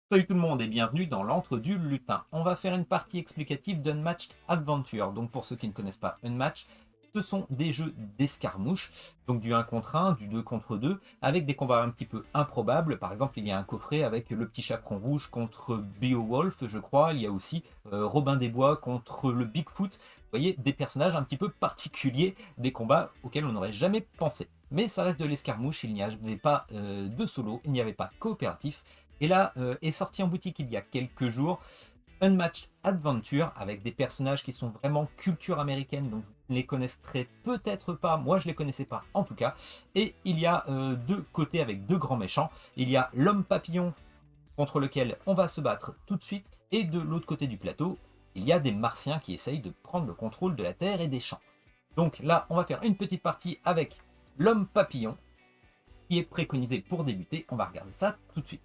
Salut tout le monde et bienvenue dans l'antre du lutin. On va faire une partie explicative d'Unmatched Adventure. Donc pour ceux qui ne connaissent pas Unmatched, ce sont des jeux d'escarmouche, donc du 1 contre 1, du 2 contre 2, avec des combats un petit peu improbables. Par exemple, il y a un coffret avec le petit chaperon rouge contre Beowulf, je crois. Il y a aussi Robin des Bois contre le Bigfoot. Vous voyez, des personnages un petit peu particuliers, des combats auxquels on n'aurait jamais pensé. Mais ça reste de l'escarmouche, il n'y avait pas de solo, il n'y avait pas de coopératif. Et là, est sorti en boutique il y a quelques jours Unmatched Adventure avec des personnages qui sont vraiment culture américaine, donc vous ne les connaîtrez peut-être pas, moi je les connaissais pas en tout cas. Et il y a deux côtés avec deux grands méchants. Il y a l'homme papillon contre lequel on va se battre tout de suite, et de l'autre côté du plateau, il y a des martiens qui essayent de prendre le contrôle de la Terre et des champs. Donc là, on va faire une petite partie avec l'homme papillon qui est préconisé pour débuter. On va regarder ça tout de suite.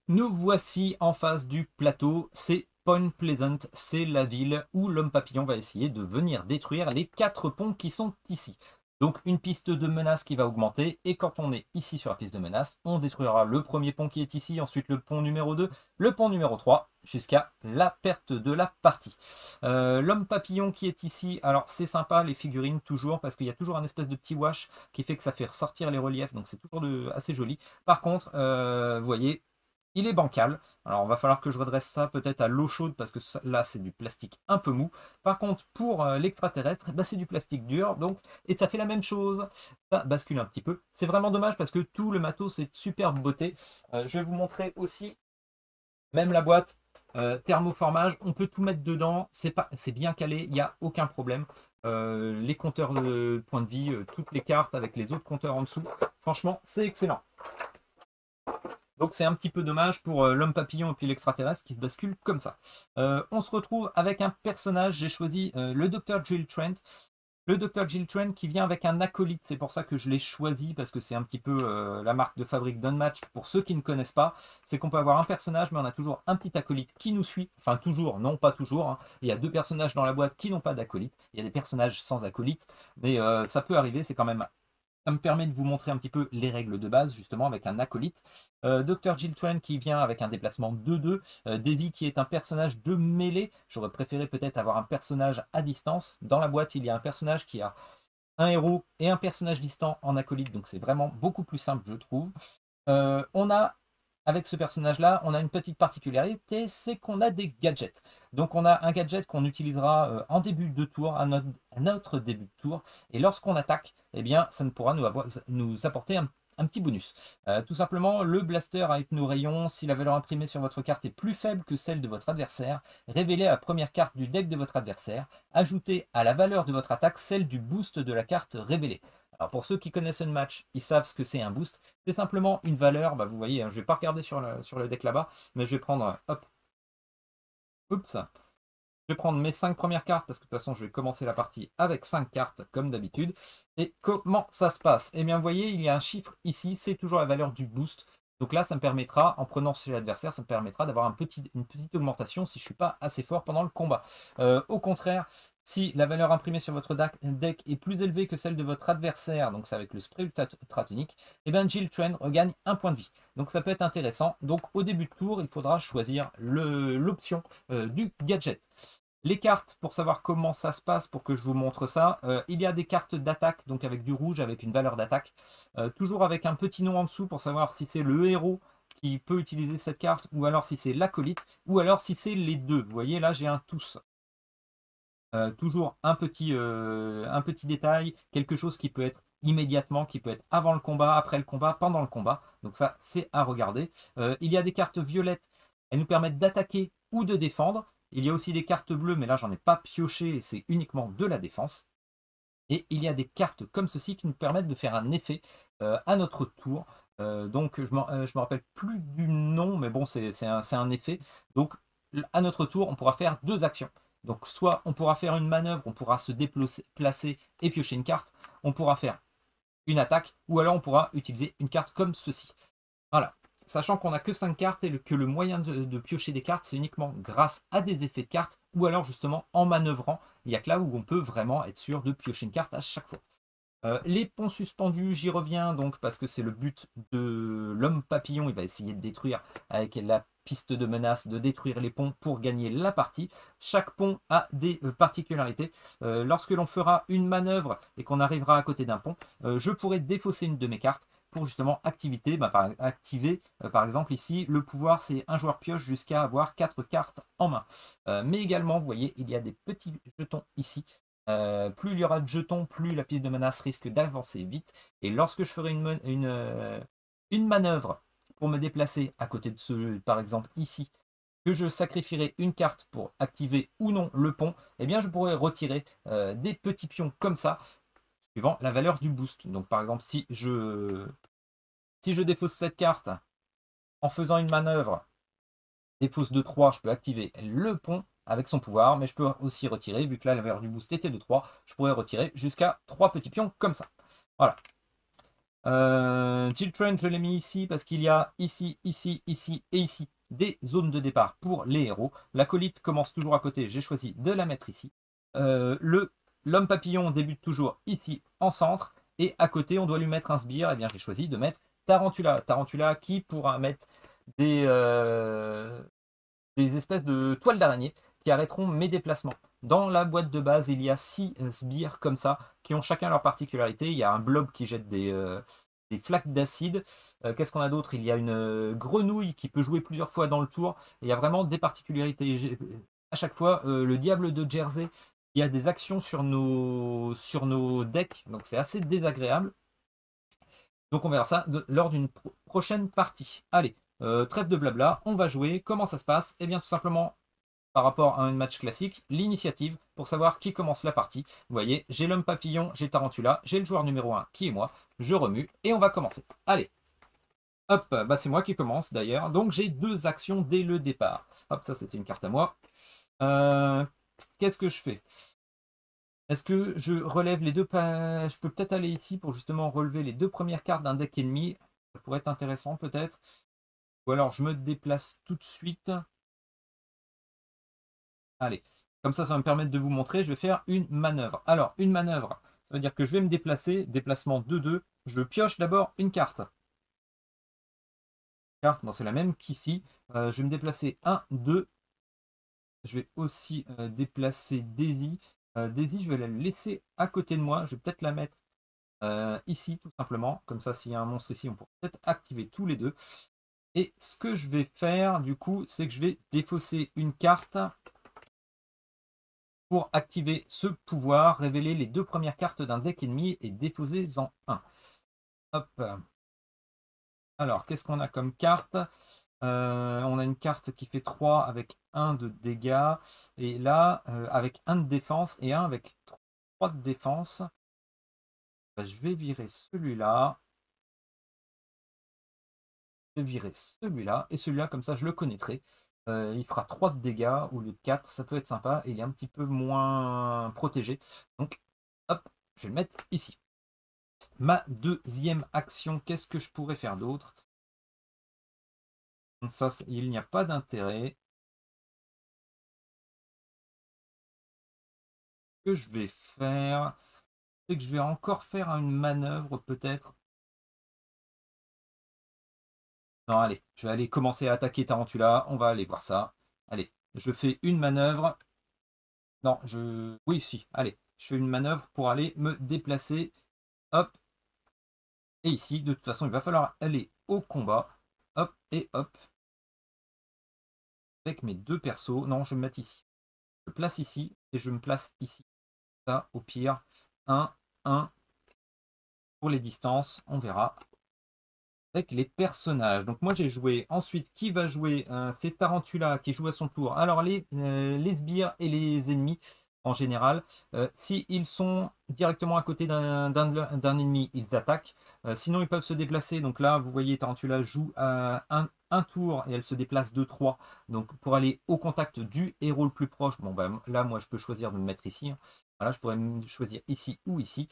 Nous voici en face du plateau, c'est Point Pleasant, c'est la ville où l'homme papillon va essayer de venir détruire les 4 ponts qui sont ici. Donc une piste de menace qui va augmenter, et quand on est ici sur la piste de menace, on détruira le premier pont qui est ici, ensuite le pont numéro 2, le pont numéro 3, jusqu'à la perte de la partie. L'homme papillon qui est ici, alors c'est sympa les figurines toujours, parce qu'il y a toujours un espèce de petit wash qui fait que ça fait ressortir les reliefs, donc c'est toujours assez joli. Par contre, vous voyez, il est bancal. Alors, il va falloir que je redresse ça peut-être à l'eau chaude parce que là, c'est du plastique un peu mou. Par contre, pour l'extraterrestre, bah, c'est du plastique dur. Donc, et ça fait la même chose. Ça bascule un petit peu. C'est vraiment dommage parce que tout le matos est de superbe beauté. Je vais vous montrer aussi, même la boîte thermoformage. On peut tout mettre dedans. C'est bien calé. Il n'y a aucun problème. Les compteurs de points de vie, toutes les cartes avec les autres compteurs en dessous. Franchement, c'est excellent. Donc c'est un petit peu dommage pour l'homme papillon et puis l'extraterrestre qui se bascule comme ça. On se retrouve avec un personnage, j'ai choisi le Dr. Jill Trent. Le Dr. Jill Trent qui vient avec un acolyte, c'est pour ça que je l'ai choisi, parce que c'est un petit peu la marque de fabrique d'Unmatched. Pour ceux qui ne connaissent pas, c'est qu'on peut avoir un personnage, mais on a toujours un petit acolyte qui nous suit. Enfin toujours, non pas toujours, hein. Il y a deux personnages dans la boîte qui n'ont pas d'acolyte. Il y a des personnages sans acolyte, mais ça peut arriver, c'est quand même... Ça me permet de vous montrer un petit peu les règles de base, justement, avec un acolyte. Dr. Jill Trent qui vient avec un déplacement 2-2. Daisy qui est un personnage de mêlée. J'aurais préféré peut-être avoir un personnage à distance. Dans la boîte, il y a un personnage qui a un héros et un personnage distant en acolyte. Donc c'est vraiment beaucoup plus simple, je trouve. On a, avec ce personnage-là, on a une petite particularité, c'est qu'on a des gadgets. Donc on a un gadget qu'on utilisera en début de tour, à notre début de tour, et lorsqu'on attaque, eh bien, ça ne pourra nous apporter un petit bonus. Tout simplement, le blaster à hypno-rayon, si la valeur imprimée sur votre carte est plus faible que celle de votre adversaire, révélez la première carte du deck de votre adversaire, ajoutez à la valeur de votre attaque celle du boost de la carte révélée. Alors pour ceux qui connaissent un match, ils savent ce que c'est un boost. C'est simplement une valeur, bah vous voyez, hein, je ne vais pas regarder sur le deck là-bas, mais je vais prendre, hop, oups, je vais prendre mes 5 premières cartes, parce que de toute façon je vais commencer la partie avec 5 cartes comme d'habitude. Et comment ça se passe? Eh bien vous voyez, il y a un chiffre ici, c'est toujours la valeur du boost. Donc là, ça me permettra, en prenant chez l'adversaire, ça me permettra d'avoir une petite augmentation si je ne suis pas assez fort pendant le combat. Au contraire, si la valeur imprimée sur votre deck est plus élevée que celle de votre adversaire, donc c'est avec le spray ultratonique, et bien Jill Trent regagne un point de vie. Donc ça peut être intéressant. Donc au début de tour, il faudra choisir l'option du gadget. Les cartes, pour savoir comment ça se passe, pour que je vous montre ça, il y a des cartes d'attaque, donc avec du rouge, avec une valeur d'attaque, toujours avec un petit nom en dessous pour savoir si c'est le héros qui peut utiliser cette carte, ou alors si c'est l'acolyte, ou alors si c'est les deux. Vous voyez, là j'ai un tous. Toujours un petit détail, quelque chose qui peut être immédiatement, qui peut être avant le combat, après le combat, pendant le combat. Donc ça, c'est à regarder. Il y a des cartes violettes, elles nous permettent d'attaquer ou de défendre. Il y a aussi des cartes bleues, mais là, j'en ai pas pioché, c'est uniquement de la défense. Et il y a des cartes comme ceci qui nous permettent de faire un effet à notre tour. Donc, je me rappelle plus du nom, mais bon, c'est un effet. Donc, à notre tour, on pourra faire deux actions. Donc, soit on pourra faire une manœuvre, on pourra se déplacer et piocher une carte. On pourra faire une attaque, ou alors on pourra utiliser une carte comme ceci. Voilà. Sachant qu'on n'a que 5 cartes et que le moyen de piocher des cartes, c'est uniquement grâce à des effets de cartes ou alors justement en manœuvrant. Il n'y a que là où on peut vraiment être sûr de piocher une carte à chaque fois. Les ponts suspendus, j'y reviens donc parce que c'est le but de l'homme papillon. Il va essayer de détruire avec la piste de menace, de détruire les ponts pour gagner la partie. Chaque pont a des particularités. Lorsque l'on fera une manœuvre et qu'on arrivera à côté d'un pont, je pourrai défausser une de mes cartes pour justement activer, par exemple ici, le pouvoir c'est un joueur pioche jusqu'à avoir 4 cartes en main. Mais également, vous voyez, il y a des petits jetons ici. Plus il y aura de jetons, plus la piste de menace risque d'avancer vite. Et lorsque je ferai une manœuvre pour me déplacer à côté de ce, par exemple ici, que je sacrifierai une carte pour activer ou non le pont, eh bien je pourrais retirer des petits pions comme ça, suivant la valeur du boost. Donc par exemple, si je défausse cette carte en faisant une manœuvre, défausse de 3, je peux activer le pont avec son pouvoir, mais je peux aussi retirer, vu que là la valeur du boost était de 3, je pourrais retirer jusqu'à 3 petits pions comme ça. Voilà. Children, je l'ai mis ici parce qu'il y a ici, ici, ici et ici des zones de départ pour les héros. L'acolyte commence toujours à côté, j'ai choisi de la mettre ici. L'homme papillon débute toujours ici en centre, et à côté on doit lui mettre un sbire, et bien j'ai choisi de mettre Tarantula. Tarantula qui pourra mettre des espèces de toiles d'araignée qui arrêteront mes déplacements. Dans la boîte de base, il y a 6 sbires comme ça, qui ont chacun leur particularité. Il y a un blob qui jette des flaques d'acide. Qu'est-ce qu'on a d'autre? Il y a une grenouille qui peut jouer plusieurs fois dans le tour. Et il y a vraiment des particularités. À chaque fois, le diable de Jersey, il y a des actions sur nos decks, donc c'est assez désagréable. Donc on verra ça lors d'une prochaine partie. Allez, trêve de blabla, on va jouer. Comment ça se passe? Eh bien tout simplement, par rapport à un match classique, l'initiative pour savoir qui commence la partie. Vous voyez, j'ai l'homme papillon, j'ai Tarantula, j'ai le joueur numéro 1 qui est moi. Je remue et on va commencer. Allez, hop, bah c'est moi qui commence d'ailleurs. Donc j'ai 2 actions dès le départ. Hop, ça c'était une carte à moi. Qu'est-ce que je fais? Est-ce que je relève les 2 pages? Je peux peut-être aller ici pour justement relever les 2 premières cartes d'un deck ennemi. Ça pourrait être intéressant peut-être. Ou alors je me déplace tout de suite. Allez, comme ça va me permettre de vous montrer. Je vais faire une manœuvre. Alors, une manœuvre, ça veut dire que je vais me déplacer. Déplacement 2-2. Je pioche d'abord une carte. Non, c'est la même qu'ici. Je vais me déplacer 1-2. Je vais aussi déplacer Daisy. Daisy, je vais la laisser à côté de moi. Je vais peut-être la mettre ici, tout simplement. Comme ça, s'il y a un monstre ici, on pourra peut-être activer tous les 2. Et ce que je vais faire, du coup, c'est que je vais défausser une carte pour activer ce pouvoir, révéler les 2 premières cartes d'un deck ennemi et défausez-en 1. Hop. Alors, qu'est-ce qu'on a comme carte? On a une carte qui fait 3 avec 1 de dégâts, et là, avec 1 de défense et 1 avec 3 de défense. Je vais virer celui-là. Je vais virer celui-là, et celui-là, comme ça, je le connaîtrai. Il fera 3 de dégâts au lieu de 4, ça peut être sympa, et il est un petit peu moins protégé. Donc, hop, je vais le mettre ici. Ma deuxième action, qu'est-ce que je pourrais faire d'autre? Ça, il n'y a pas d'intérêt. Ce que je vais faire, c'est que je vais encore faire une manœuvre peut-être. Non, allez, je vais aller commencer à attaquer Tarantula. On va aller voir ça. Allez, je fais une manœuvre. Non, oui, si, allez. Je fais une manœuvre pour aller me déplacer. Hop. Et ici, de toute façon, il va falloir aller au combat. Hop et hop. Avec mes 2 persos. Non, je vais me mettre ici. Je place ici et je me place ici. Ça, au pire, 1, 1. Pour les distances, on verra. Avec les personnages. Donc moi j'ai joué. Ensuite, qui va jouer? C'est Tarantula qui joue à son tour. Alors les sbires et les ennemis en général, s'ils sont directement à côté d'un ennemi, ils attaquent. Sinon ils peuvent se déplacer. Donc là vous voyez Tarantula joue un tour et elle se déplace de 3. Donc pour aller au contact du héros le plus proche. Bon ben là moi je peux choisir de me mettre ici. Voilà, je pourrais me choisir ici ou ici.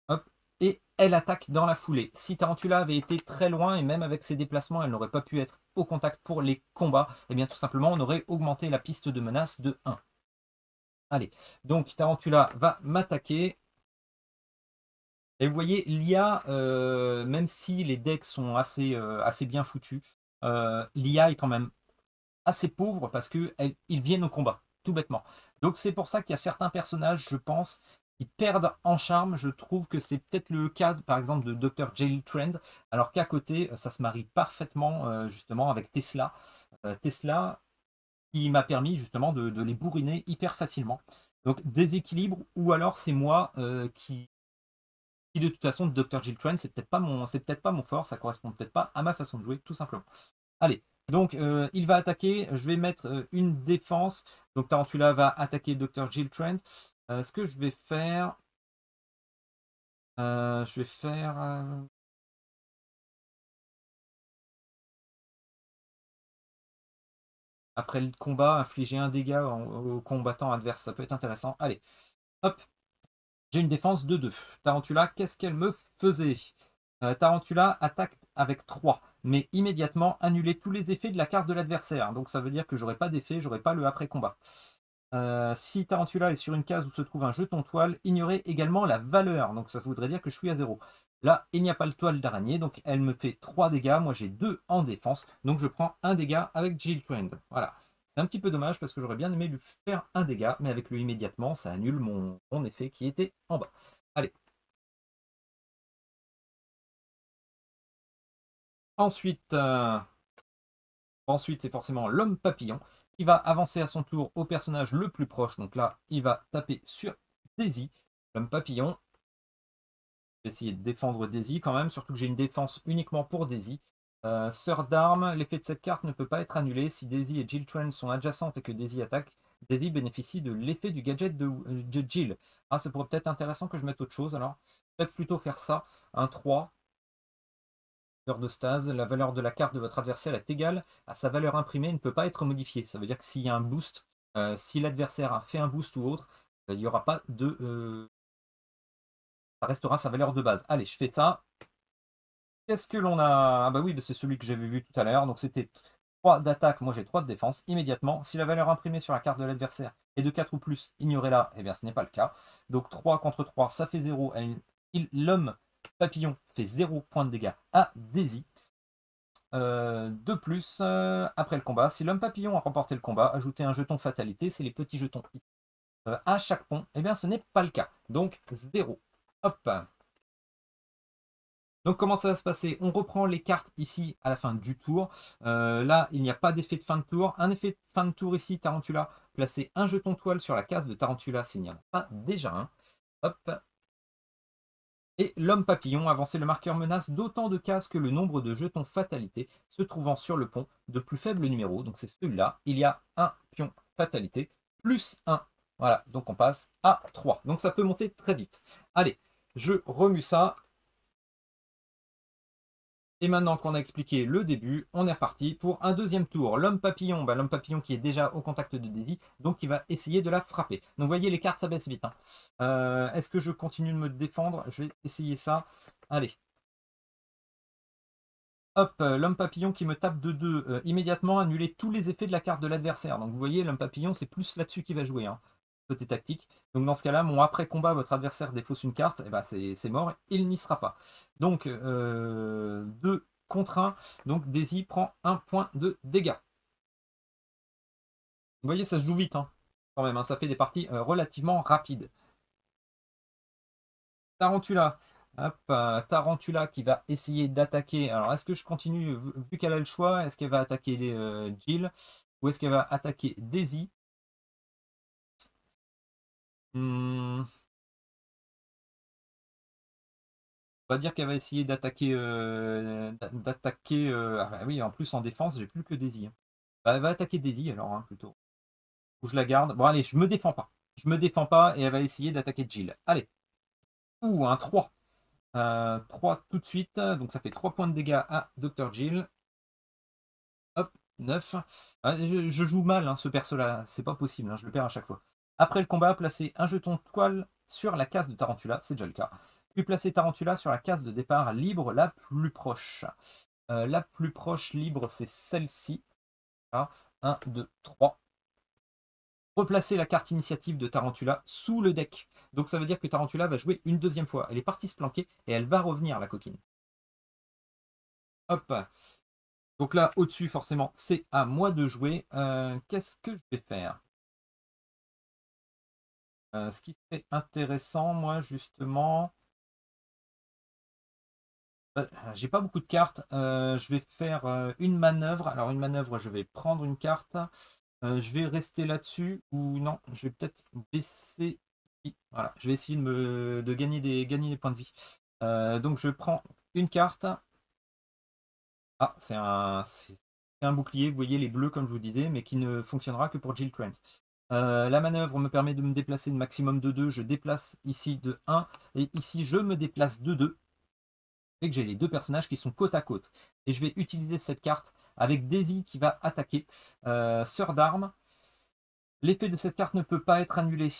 Hop. Et elle attaque dans la foulée. Si Tarantula avait été très loin, et même avec ses déplacements, elle n'aurait pas pu être au contact pour les combats, et bien tout simplement on aurait augmenté la piste de menace de 1. Allez, donc Tarantula va m'attaquer. Et vous voyez, l'IA, même si les decks sont assez bien foutus, l'IA est quand même assez pauvre parce qu'ils viennent au combat, tout bêtement. Donc c'est pour ça qu'il y a certains personnages, je pense, qui perdent en charme. Je trouve que c'est peut-être le cas, par exemple, de Dr. Jill Trend, alors qu'à côté, ça se marie parfaitement, justement, avec Tesla. Tesla, qui m'a permis, justement, de les bourriner hyper facilement. Donc déséquilibre, ou alors c'est moi qui de toute façon, Dr. Jill Trent, c'est peut-être pas mon fort, ça correspond peut-être pas à ma façon de jouer, tout simplement. Allez, donc il va attaquer, je vais mettre une défense. Donc Tarantula va attaquer Dr. Jill Trent. Ce que je vais faire, après le combat, infliger un dégât au combattant adverse, ça peut être intéressant. Allez, hop, j'ai une défense de 2. Tarantula, qu'est-ce qu'elle me faisait? Tarantula attaque avec 3, mais immédiatement annuler tous les effets de la carte de l'adversaire. Donc ça veut dire que j'aurai pas d'effet, j'aurai pas le après-combat. Si Tarantula est sur une case où se trouve un jeton toile, ignorez également la valeur. Donc ça voudrait dire que je suis à 0. Là, il n'y a pas le toile d'araignée, donc elle me fait 3 dégâts. Moi, j'ai 2 en défense, donc je prends un dégât avec Jill Trend. Voilà. C'est un petit peu dommage parce que j'aurais bien aimé lui faire un dégât, mais avec le immédiatement, ça annule mon effet qui était en bas. Allez. Ensuite, c'est forcément l'homme papillon qui va avancer à son tour au personnage le plus proche. Donc là, il va taper sur Daisy. L'homme papillon. Je vais essayer de défendre Daisy quand même, surtout que j'ai une défense uniquement pour Daisy. Sœur d'armes, l'effet de cette carte ne peut pas être annulé. Si Daisy et Jill Trent sont adjacentes et que Daisy attaque, Daisy bénéficie de l'effet du gadget de Jill. Ah, ça pourrait peut-être être intéressant que je mette autre chose alors. Peut-être plutôt faire ça. Un 3. Heure de stase, la valeur de la carte de votre adversaire est égale à sa valeur imprimée et ne peut pas être modifiée. Ça veut dire que s'il y a un boost, si l'adversaire a fait un boost ou autre, il n'y aura pas de... ça restera sa valeur de base. Allez, je fais ça. Qu'est-ce que l'on a? Ah bah oui, c'est celui que j'avais vu tout à l'heure. Donc c'était 3 d'attaque, moi j'ai 3 de défense. Immédiatement, si la valeur imprimée sur la carte de l'adversaire est de 4 ou plus, ignorez-la. Eh bien, ce n'est pas le cas. Donc 3 contre 3, ça fait 0. L'homme papillon fait 0 point de dégâts à Daisy. De plus, après le combat, si l'homme papillon a remporté le combat, ajoutez un jeton fatalité, c'est les petits jetons à chaque pont. Eh bien, ce n'est pas le cas. Donc 0. Hop. Donc comment ça va se passer? On reprend les cartes ici à la fin du tour. Là, il n'y a pas d'effet de fin de tour. Un effet de fin de tour ici, Tarantula. Placez un jeton toile sur la case de Tarantula s'il n'y en a pas déjà un. Hop. Et l'homme papillon, avancer le marqueur menace d'autant de cases que le nombre de jetons fatalité se trouvant sur le pont de plus faible numéro. Donc c'est celui-là. Il y a un pion fatalité plus 1. Voilà, donc on passe à 3. Donc ça peut monter très vite. Allez, je remue ça. Et maintenant qu'on a expliqué le début, on est reparti pour un deuxième tour. L'homme papillon, l'homme papillon qui est déjà au contact de Daisy, donc il va essayer de la frapper. Donc vous voyez, les cartes, ça baisse vite. Est-ce que je continue de me défendre? Je vais essayer ça. Allez. Hop, l'homme papillon qui me tape de 2. Immédiatement annuler tous les effets de la carte de l'adversaire. Donc vous voyez, l'homme papillon, c'est plus là-dessus qu'il va jouer. Côté tactique. Donc dans ce cas-là, mon après-combat, votre adversaire défausse une carte, et ben c'est mort, il n'y sera pas. Donc 2 contre 1, donc Daisy prend 1 point de dégâts. Vous voyez, ça se joue vite, quand même, ça fait des parties relativement rapides. Tarantula. Hop, Tarantula qui va essayer d'attaquer. Alors est-ce que je continue, vu qu'elle a le choix, est-ce qu'elle va attaquer Jill ou est-ce qu'elle va attaquer Daisy? On va dire qu'elle va essayer d'attaquer. Ah bah oui, en plus en défense, j'ai plus que Daisy. Bah, elle va attaquer Daisy alors, plutôt. Ou je la garde. Bon, allez, je me défends pas. Je me défends pas et elle va essayer d'attaquer Jill. Allez. Ouh, un 3. 3 tout de suite. Donc ça fait 3 points de dégâts à Dr. Jill. Hop, 9. Je joue mal, ce perso-là. C'est pas possible, je le perds à chaque fois. Après le combat, placez un jeton toile sur la case de Tarantula. C'est déjà le cas. Puis placez Tarantula sur la case de départ libre la plus proche. La plus proche libre, c'est celle-ci. 1, 2, 3. Replacer la carte initiative de Tarantula sous le deck. Donc ça veut dire que Tarantula va jouer une deuxième fois. Elle est partie se planquer et elle va revenir, la coquine. Hop. Donc là, au-dessus, forcément, c'est à moi de jouer. Qu'est-ce que je vais faire? Ce qui serait intéressant, moi, justement... j'ai pas beaucoup de cartes. Je vais faire une manœuvre. Alors, une manœuvre, je vais prendre une carte. Je vais rester là-dessus. Ou non, je vais peut-être baisser. Voilà, je vais essayer de gagner des points de vie. Donc, je prends une carte. Ah, c'est un bouclier, vous voyez, les bleus, comme je vous disais, mais qui ne fonctionnera que pour Jill Trent. La manœuvre me permet de me déplacer de maximum de 2. Je déplace ici de 1. Et ici, je me déplace de 2. Et que j'ai les deux personnages qui sont côte à côte. Et je vais utiliser cette carte avec Daisy qui va attaquer. Sœur d'armes. L'effet de cette carte ne peut pas être annulé.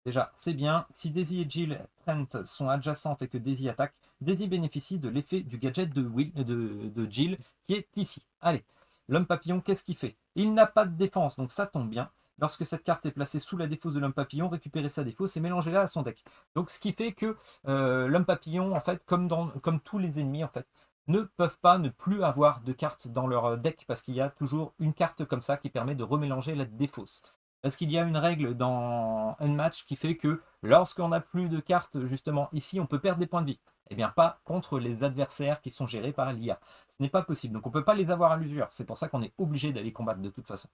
Déjà, c'est bien. Si Daisy et Jill Trent sont adjacentes et que Daisy attaque, Daisy bénéficie de l'effet du gadget de Jill qui est ici. Allez, l'homme papillon, qu'est-ce qu'il fait? Il n'a pas de défense, donc ça tombe bien. Lorsque cette carte est placée sous la défausse de l'homme papillon, récupérez sa défausse et mélangez-la à son deck. Donc ce qui fait que l'homme papillon, en fait, comme tous les ennemis, en fait, ne peuvent pas ne plus avoir de cartes dans leur deck parce qu'il y a toujours une carte comme ça qui permet de remélanger la défausse. Parce qu'il y a une règle dans Unmatch qui fait que lorsqu'on n'a plus de cartes, justement, ici, on peut perdre des points de vie. Eh bien, pas contre les adversaires qui sont gérés par l'IA. Ce n'est pas possible. Donc, on ne peut pas les avoir à l'usure. C'est pour ça qu'on est obligé d'aller combattre de toute façon.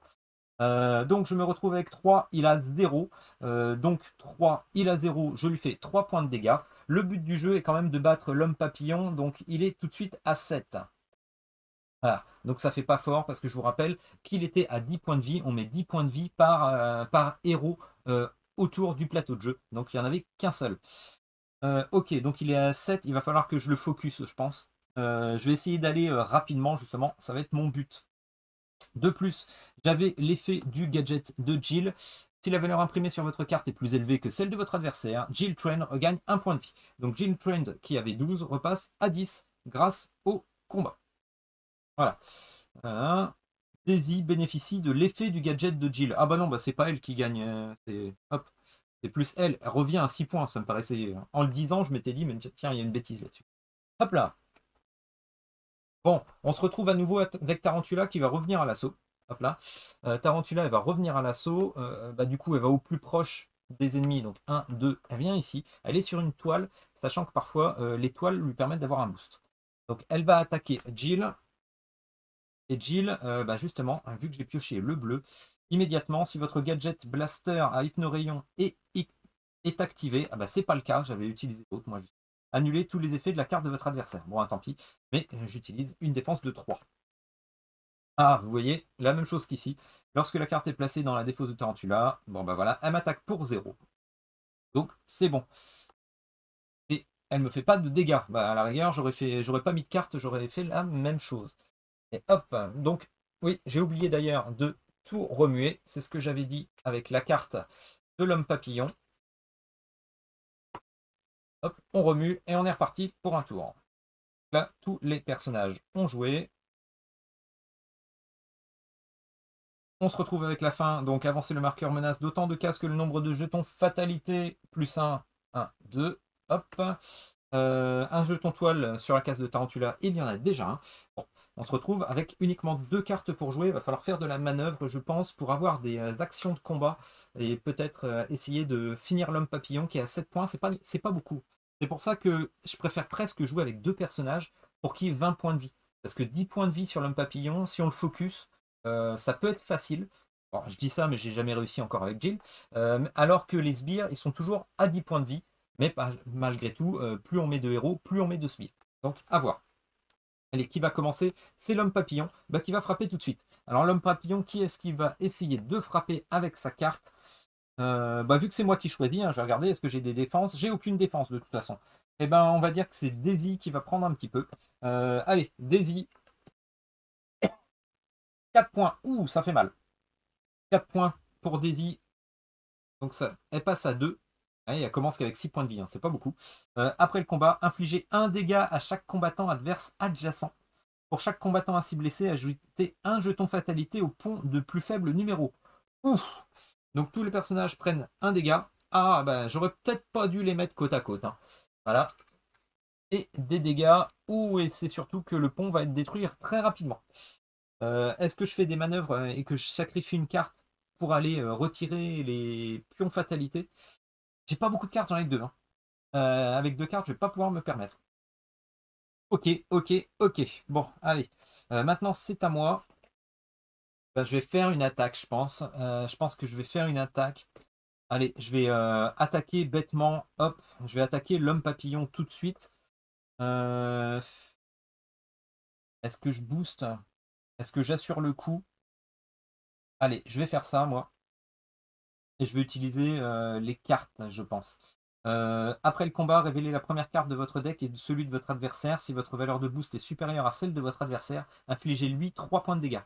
Donc, je me retrouve avec 3, il a 0. Donc, 3, il a 0. Je lui fais 3 points de dégâts. Le but du jeu est quand même de battre l'homme papillon. Donc, il est tout de suite à 7. Voilà. Donc ça fait pas fort parce que je vous rappelle qu'il était à 10 points de vie. On met 10 points de vie par héros autour du plateau de jeu. Donc il n'y en avait qu'un seul. Ok, donc il est à 7. Il va falloir que je le focus, je pense. Je vais essayer d'aller rapidement, justement. Ça va être mon but. De plus, j'avais l'effet du gadget de Jill. Si la valeur imprimée sur votre carte est plus élevée que celle de votre adversaire, Jill Trend regagne un point de vie. Donc Jill Trend, qui avait 12, repasse à 10 grâce au combat. Voilà. Daisy bénéficie de l'effet du gadget de Jill. Ah bah non, bah c'est pas elle qui gagne. C'est plus elle. Elle revient à 6 points. Ça me paraissait. En le disant, je m'étais dit, mais tiens, il y a une bêtise là-dessus. Hop là. Bon, on se retrouve à nouveau avec Tarantula qui va revenir à l'assaut. Hop là. Tarantula, elle va revenir à l'assaut. Bah, du coup, elle va au plus proche des ennemis. Donc 1, 2, elle vient ici. Elle est sur une toile, sachant que parfois, les toiles lui permettent d'avoir un boost. Donc elle va attaquer Jill. Et Jill, bah justement, vu que j'ai pioché le bleu, immédiatement, si votre gadget blaster à hypnorayon est activé, ah bah c'est pas le cas, j'avais utilisé l'autre, moi juste. Annuler tous les effets de la carte de votre adversaire. Bon, tant pis, mais j'utilise une défense de 3. Ah, vous voyez, la même chose qu'ici. Lorsque la carte est placée dans la défausse de Tarantula, bon bah voilà, elle m'attaque pour 0. Donc c'est bon. Et elle me fait pas de dégâts. Bah, à la rigueur, j'aurais pas mis de carte, j'aurais fait la même chose. Et hop, donc oui, j'ai oublié d'ailleurs de tout remuer. C'est ce que j'avais dit avec la carte de l'homme papillon. Hop, on remue et on est reparti pour un tour. Là, tous les personnages ont joué. On se retrouve avec la fin, donc avancer le marqueur menace d'autant de cases que le nombre de jetons fatalité, plus 1, 1, 2, hop. Un jeton toile sur la case de Tarantula, il y en a déjà un. Bon, on se retrouve avec uniquement 2 cartes pour jouer. Il va falloir faire de la manœuvre, je pense, pour avoir des actions de combat et peut-être essayer de finir l'homme papillon qui est à 7 points. C'est pas beaucoup. C'est pour ça que je préfère presque jouer avec 2 personnages pour qu'il y ait 20 points de vie. Parce que 10 points de vie sur l'homme papillon, si on le focus, ça peut être facile. Bon, je dis ça, mais j'ai jamais réussi encore avec Jill. Alors que les sbires, ils sont toujours à 10 points de vie. Mais malgré tout, plus on met de héros, plus on met de sbires. Donc, à voir. Allez, qui va commencer? C'est l'homme papillon qui va frapper tout de suite. Alors, l'homme papillon, qui est-ce qui va essayer de frapper avec sa carte? Vu que c'est moi qui choisis, je vais regarder, est-ce que j'ai des défenses? J'ai aucune défense de toute façon. Eh ben, on va dire que c'est Daisy qui va prendre un petit peu. Allez, Daisy. 4 points. Ouh, ça fait mal. 4 points pour Daisy. Donc, ça, elle passe à 2. Elle commence qu'avec 6 points de vie, c'est pas beaucoup. Après le combat, infligez un dégât à chaque combattant adverse adjacent. Pour chaque combattant ainsi blessé, ajoutez un jeton fatalité au pont de plus faible numéro. Ouf. Donc tous les personnages prennent un dégât. Ah, ben j'aurais peut-être pas dû les mettre côte à côte. Hein. Voilà. Et des dégâts. Ouh, et c'est surtout que le pont va être détruit très rapidement. Est-ce que je fais des manœuvres et que je sacrifie une carte pour aller retirer les pions fatalité? J'ai pas beaucoup de cartes, j'en ai que 2. Hein. Avec 2 cartes, je vais pas pouvoir me permettre. Ok, ok, ok. Bon, allez. Maintenant, c'est à moi. Ben, je vais faire une attaque, je pense. Je pense que je vais faire une attaque. Allez, je vais attaquer bêtement. Hop, je vais attaquer l'homme papillon tout de suite. Est-ce que je booste? Est-ce que j'assure le coup? Allez, je vais faire ça, moi. Et je vais utiliser les cartes, je pense. Après le combat, révélez la première carte de votre deck et de celui de votre adversaire. Si votre valeur de boost est supérieure à celle de votre adversaire, infligez-lui 3 points de dégâts.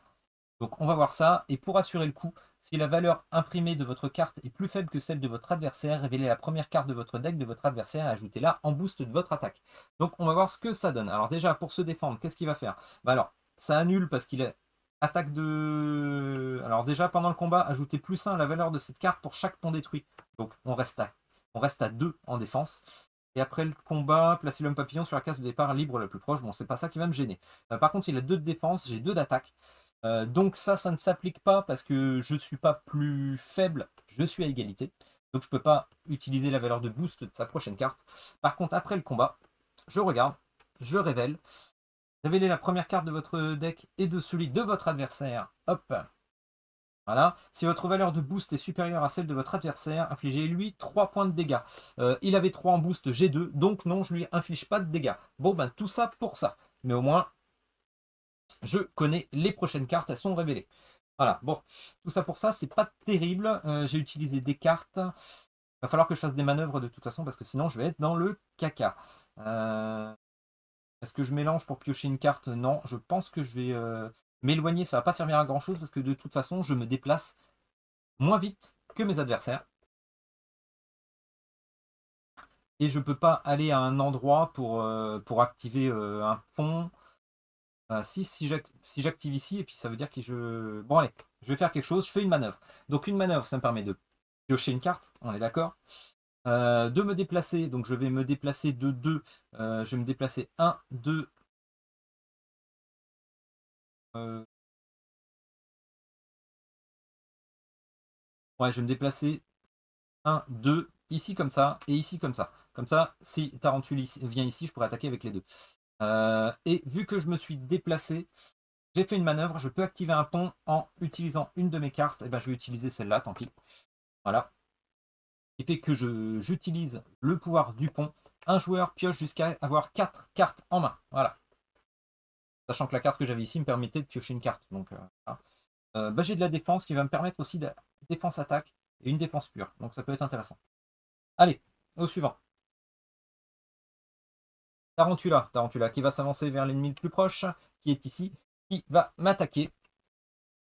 Donc on va voir ça. Et pour assurer le coup, si la valeur imprimée de votre carte est plus faible que celle de votre adversaire, révélez la première carte de votre deck de votre adversaire et ajoutez-la en boost de votre attaque. Donc on va voir ce que ça donne. Alors déjà, pour se défendre, qu'est-ce qu'il va faire? Bah alors, ça annule parce qu'il est attaque de... Alors déjà, pendant le combat, ajoutez +1 à la valeur de cette carte pour chaque pont détruit. Donc on reste à 2 en défense. Et après le combat, placez l'homme papillon sur la case de départ libre la plus proche. Bon, c'est pas ça qui va me gêner. Par contre, il a 2 de défense, j'ai 2 d'attaque. Donc ça ne s'applique pas parce que je ne suis pas plus faible, je suis à égalité. Donc je ne peux pas utiliser la valeur de boost de sa prochaine carte. Par contre, après le combat, je regarde, je révèle. Révélez la première carte de votre deck et de celui de votre adversaire. Hop. Voilà. Si votre valeur de boost est supérieure à celle de votre adversaire, infligez-lui 3 points de dégâts. Il avait 3 en boost, j'ai 2, donc non, je lui inflige pas de dégâts. Bon, ben tout ça pour ça. Mais au moins, je connais les prochaines cartes, elles sont révélées. Voilà, bon, tout ça pour ça, c'est pas terrible. J'ai utilisé des cartes. Il va falloir que je fasse des manœuvres de toute façon, parce que sinon je vais être dans le caca. Est-ce que je mélange pour piocher une carte? Non, je pense que je vais m'éloigner, ça va pas servir à grand chose, parce que de toute façon, je me déplace moins vite que mes adversaires. Et je peux pas aller à un endroit pour activer un pont. Si j'active ici, et puis ça veut dire que je... Bon allez, je vais faire quelque chose, je fais une manœuvre. Donc une manœuvre, ça me permet de piocher une carte, on est d'accord. De me déplacer, donc je vais me déplacer de 2. Je vais me déplacer 1, 2. Ouais, je vais me déplacer 1, 2, ici comme ça, et ici comme ça. Comme ça, si Tarantule vient ici, je pourrais attaquer avec les deux. Et vu que je me suis déplacé, j'ai fait une manœuvre, je peux activer un pont en utilisant une de mes cartes. Et ben, je vais utiliser celle-là, tant pis. Voilà. Ce qui fait que j'utilise le pouvoir du pont. Un joueur pioche jusqu'à avoir 4 cartes en main. Voilà. Sachant que la carte que j'avais ici me permettait de piocher une carte. Donc, voilà. Bah, j'ai de la défense qui va me permettre aussi de défense-attaque et une défense pure. Donc ça peut être intéressant. Allez, au suivant. Tarantula qui va s'avancer vers l'ennemi le plus proche, qui est ici, qui va m'attaquer.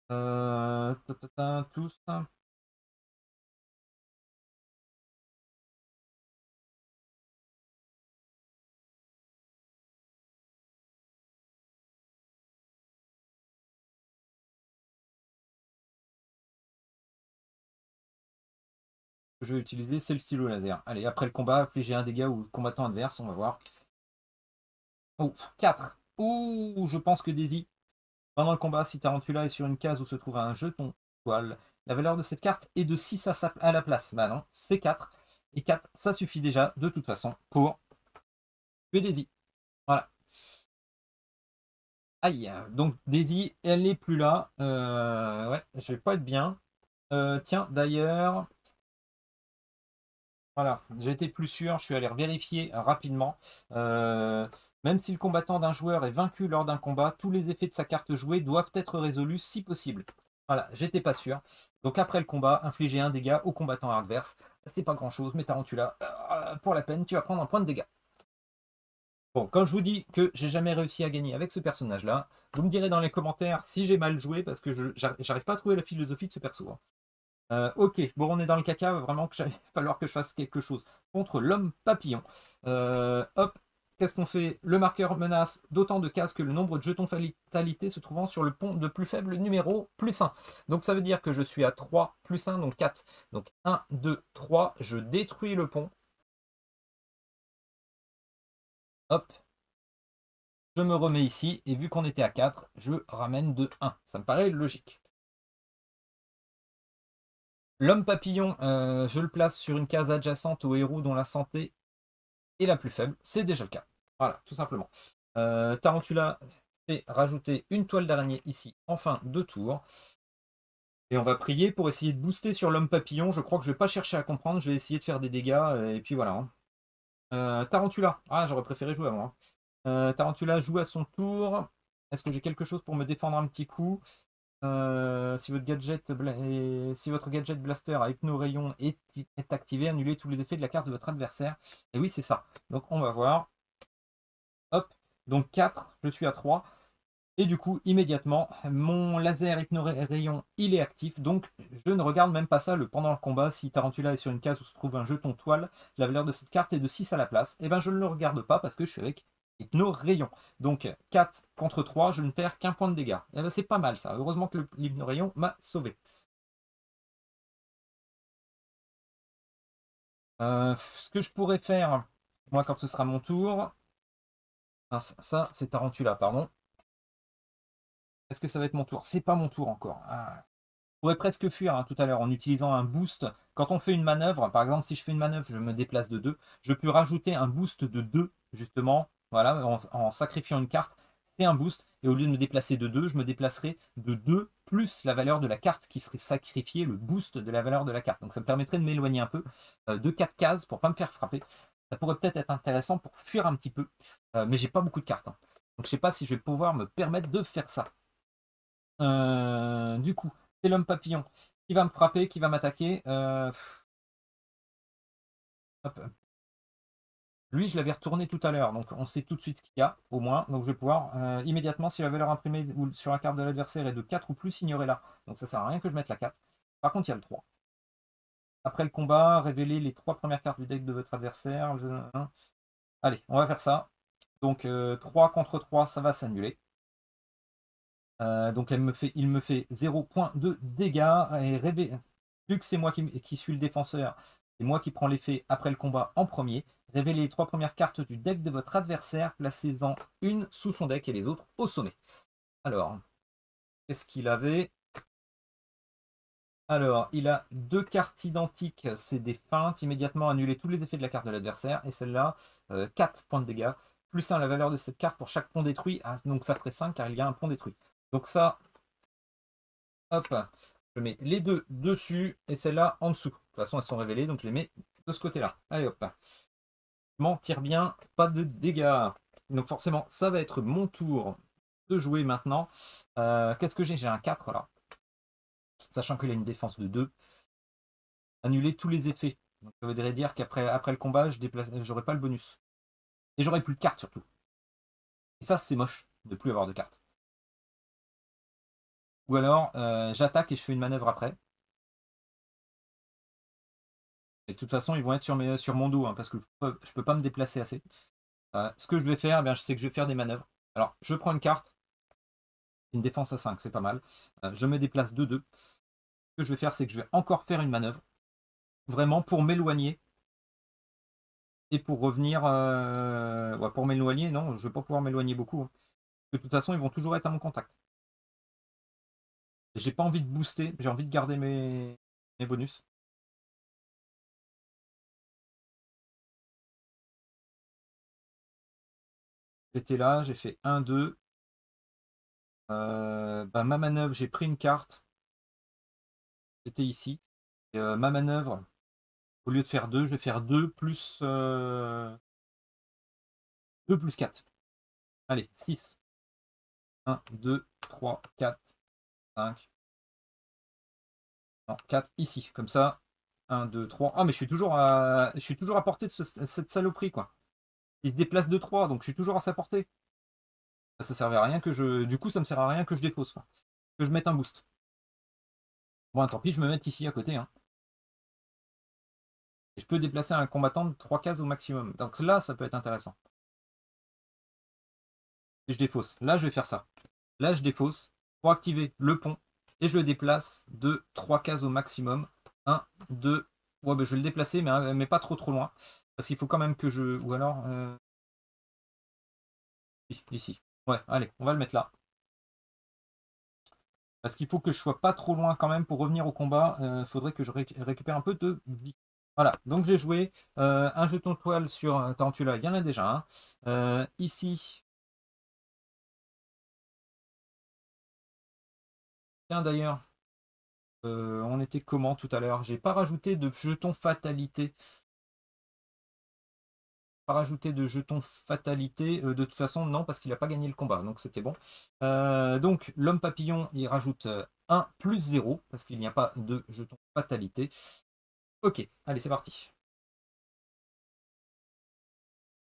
Tous. Que je vais utiliser, c'est le stylo laser. Allez, après le combat, infliger un dégât au combattant adverse, on va voir. Oh, 4. Ouh, je pense que Daisy. Pendant le combat, si Tarantula est sur une case où se trouve un jeton toile, la valeur de cette carte est de 6 à la place. Bah non, c'est 4. Et 4, ça suffit déjà, de toute façon, pour tuer Daisy. Voilà. Aïe, donc Daisy, elle n'est plus là. Ouais, je vais pas être bien. Tiens, d'ailleurs, voilà, j'étais plus sûr, je suis allé vérifier rapidement. Même si le combattant d'un joueur est vaincu lors d'un combat, tous les effets de sa carte jouée doivent être résolus si possible. Voilà, j'étais pas sûr. Donc après le combat, infliger un dégât au combattant adverse. C'était pas grand chose, mais Tarantula, pour la peine, tu vas prendre un point de dégâts. Bon, quand je vous dis que j'ai jamais réussi à gagner avec ce personnage-là, vous me direz dans les commentaires si j'ai mal joué, parce que j'arrive pas à trouver la philosophie de ce perso. Hein. Ok, bon, on est dans le caca, vraiment que il va falloir que je fasse quelque chose contre l'homme papillon. Hop, qu'est-ce qu'on fait? Le marqueur menace d'autant de cases que le nombre de jetons fatalité se trouvant sur le pont de plus faible numéro plus 1. Donc ça veut dire que je suis à 3 plus 1, donc 4. Donc 1, 2, 3, je détruis le pont. Hop, je me remets ici, et vu qu'on était à 4, je ramène de 1. Ça me paraît logique. L'homme papillon, je le place sur une case adjacente au héros dont la santé est la plus faible. C'est déjà le cas. Voilà, tout simplement. Tarantula fait rajouter une toile d'araignée ici en fin de tour. Et on va prier pour essayer de booster sur l'homme papillon. Je crois que je ne vais pas chercher à comprendre. Je vais essayer de faire des dégâts. Et puis voilà. Tarantula. Ah, j'aurais préféré jouer avant. Tarantula joue à son tour. Est-ce que j'ai quelque chose pour me défendre un petit coup? Si votre gadget blaster à hypno-rayon est activé, annulez tous les effets de la carte de votre adversaire. Et oui, c'est ça. Donc on va voir. Hop. Donc 4, je suis à 3. Et du coup, immédiatement, mon laser hypno-rayon, il est actif. Donc je ne regarde même pas ça pendant le combat. Si Tarantula est sur une case où se trouve un jeton toile, la valeur de cette carte est de 6 à la place. Et bien je ne le regarde pas parce que je suis avec hypno-rayon. Donc 4 contre 3, je ne perds qu'un point de dégâts. Et ben, c'est pas mal ça. Heureusement que l'hypno-rayon m'a sauvé. Ce que je pourrais faire, moi quand ce sera mon tour, ça c'est Tarantula, pardon. Est-ce que ça va être mon tour? C'est pas mon tour encore. Ah. Je pourrais presque fuir tout à l'heure en utilisant un boost. Quand on fait une manœuvre, par exemple, si je fais une manœuvre, je me déplace de 2, je peux rajouter un boost de 2, justement, voilà, en sacrifiant une carte, c'est un boost, et au lieu de me déplacer de 2, je me déplacerai de 2 plus la valeur de la carte qui serait sacrifiée, le boost de la valeur de la carte. Donc ça me permettrait de m'éloigner un peu de 4 cases pour ne pas me faire frapper. Ça pourrait peut-être être intéressant pour fuir un petit peu, mais j'ai pas beaucoup de cartes. Donc je ne sais pas si je vais pouvoir me permettre de faire ça. Du coup, c'est l'homme papillon qui va me frapper, qui va m'attaquer. Lui, je l'avais retourné tout à l'heure, donc on sait tout de suite ce qu'il y a, au moins. Donc je vais pouvoir immédiatement, si la valeur imprimée sur la carte de l'adversaire est de 4 ou plus, ignorer là. Donc ça sert à rien que je mette la 4. Par contre, il y a le 3. Après le combat, révélez les 3 premières cartes du deck de votre adversaire. Allez, on va faire ça. Donc 3 contre 3, ça va s'annuler. Donc il me fait 0 point de dégâts. Et vu que c'est moi qui suis le défenseur, c'est moi qui prends l'effet après le combat en premier. Révélez les 3 premières cartes du deck de votre adversaire, placez-en une sous son deck et les autres au sommet. Alors, qu'est-ce qu'il avait? Alors, il a 2 cartes identiques, c'est des feintes. Immédiatement annuler tous les effets de la carte de l'adversaire. Et celle-là, 4 points de dégâts. Plus 1 la valeur de cette carte pour chaque pont détruit. Ah, donc ça ferait 5 car il y a un pont détruit. Donc ça, hop, je mets les deux dessus et celle-là en dessous. De toute façon, elles sont révélées, donc je les mets de ce côté-là. Allez hop. Je m'en tire bien, pas de dégâts. Donc forcément, ça va être mon tour de jouer maintenant. Qu'est-ce que j'ai? J'ai un 4 là. Sachant qu'il a une défense de 2. Annuler tous les effets. Donc, ça voudrait dire qu'après le combat, j'aurai pas le bonus. Et j'aurai plus de cartes surtout. Et ça, c'est moche de plus avoir de cartes. Ou alors, j'attaque et je fais une manœuvre après. Et de toute façon, ils vont être sur mon dos, parce que je ne peux pas me déplacer assez. Ce que je vais faire, je sais que je vais faire des manœuvres. Alors, je prends une carte. Une défense à 5, c'est pas mal. Je me déplace de 2. Ce que je vais faire, c'est que je vais encore faire une manœuvre. Vraiment pour m'éloigner. Et pour revenir... pour m'éloigner, non, je ne vais pas pouvoir m'éloigner beaucoup. De toute façon, ils vont toujours être à mon contact. J'ai pas envie de booster, j'ai envie de garder mes bonus. J'étais là, j'ai fait 1, 2. Ma manœuvre, j'ai pris une carte. J'étais ici. Et, ma manœuvre, au lieu de faire 2, je vais faire 2 plus 2 plus 4. Allez, 6. 1, 2, 3, 4, 5. Non, 4 ici, comme ça. 1, 2, 3. Ah, mais je suis toujours à portée de cette saloperie, quoi. Il se déplace de 3, donc je suis toujours à sa portée. Ça servait à rien que je. Du coup, ça me sert à rien que je défausse, quoi. Que je mette un boost. Bon, tant pis, je me mets ici à côté. Et je peux déplacer un combattant de 3 cases au maximum. Donc là, ça peut être intéressant. Et je défausse. Là, je vais faire ça. Là, je défausse pour activer le pont et je le déplace de 3 cases au maximum. 1, 2. Ouais, ben, je vais le déplacer, mais pas trop loin. Parce qu'il faut quand même que je. Ou alors. Ici. Ouais, allez, on va le mettre là. Parce qu'il faut que je sois pas trop loin quand même pour revenir au combat. Il faudrait que je récupère un peu de vie. Voilà, donc j'ai joué un jeton de toile sur Tarantula, il y en a déjà un. Ici, tiens d'ailleurs, on était comment tout à l'heure? J'ai pas rajouté de jetons fatalité. Pas rajouté de jetons fatalité. De toute façon, non, parce qu'il n'a pas gagné le combat, donc c'était bon. Donc l'homme papillon, il rajoute 1 plus 0, parce qu'il n'y a pas de jeton fatalité. Ok, allez, c'est parti.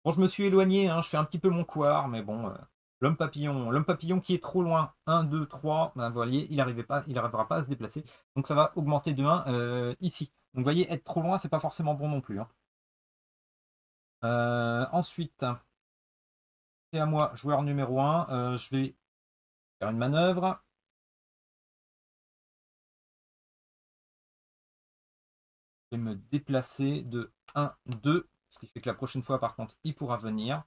Bon, je me suis éloigné, hein, je fais un petit peu mon couard, mais bon, l'homme papillon qui est trop loin, 1, 2, 3, ben, vous voyez, il n'arrivera pas à se déplacer, donc ça va augmenter de 1 ici. Donc vous voyez, être trop loin, c'est pas forcément bon non plus. Hein. Ensuite, c'est à moi, joueur numéro 1, je vais faire une manœuvre. Je vais me déplacer de 1, 2, ce qui fait que la prochaine fois, par contre, il pourra venir. De